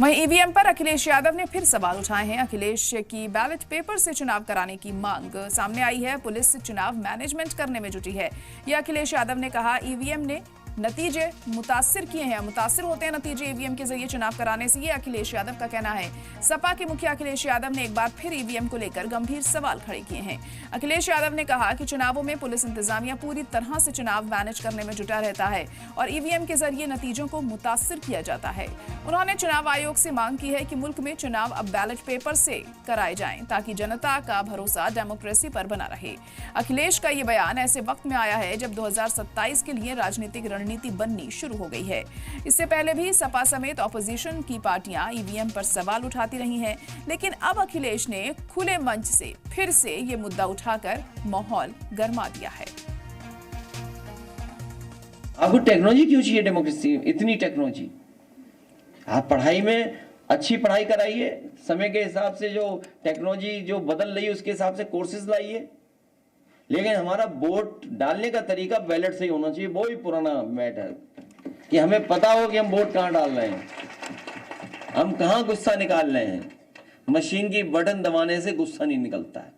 वहीं ईवीएम पर अखिलेश यादव ने फिर सवाल उठाए हैं। अखिलेश की बैलेट पेपर से चुनाव कराने की मांग सामने आई है। पुलिस चुनाव मैनेजमेंट करने में जुटी है। यह अखिलेश यादव ने कहा। ईवीएम ने नतीजे मुतासिर किए हैं, मुतासिर होते हैं नतीजे ईवीएम के जरिए चुनाव कराने से, ये अखिलेश यादव का कहना है। सपा के मुखिया अखिलेश यादव ने एक बार फिर ईवीएम को लेकर गंभीर सवाल खड़े किए हैं। अखिलेश यादव ने कहा कि चुनावों में पुलिस इंतजामिया पूरी तरह से चुनाव मैनेज करने में जुटा रहता है और ईवीएम के जरिए नतीजों को मुतासिर किया जाता है। उन्होंने चुनाव आयोग से मांग की है कि मुल्क में चुनाव अब बैलेट पेपर से कराए जाएं ताकि जनता का भरोसा डेमोक्रेसी पर बना रहे। अखिलेश का ये बयान ऐसे वक्त में आया है जब 2027 के लिए राजनीतिक रणनीति बननी शुरू हो गई है। इससे पहले भी सपा समेत ऑपोजिशन की पार्टियां ईवीएम पर सवाल उठाती रही हैं, लेकिन अब अखिलेश ने खुले मंच से फिर से ये मुद्दा उठाकर माहौल गरमा दिया है। आपको टेक्नोलॉजी क्यों चाहिए? डेमोक्रेसी इतनी टेक्नोलॉजी, आप पढ़ाई में अच्छी पढ़ाई कराइए, समय के हिसाब से जो टेक्नोलॉजी जो बदल रही है उसके हिसाब से कोर्सेज लाइए, लेकिन हमारा वोट डालने का तरीका बैलेट से ही होना चाहिए। वो ही पुराना मैटर कि हमें पता हो कि हम वोट कहाँ डाल रहे हैं, हम कहाँ गुस्सा निकाल रहे हैं। मशीन की बटन दबाने से गुस्सा नहीं निकलता है।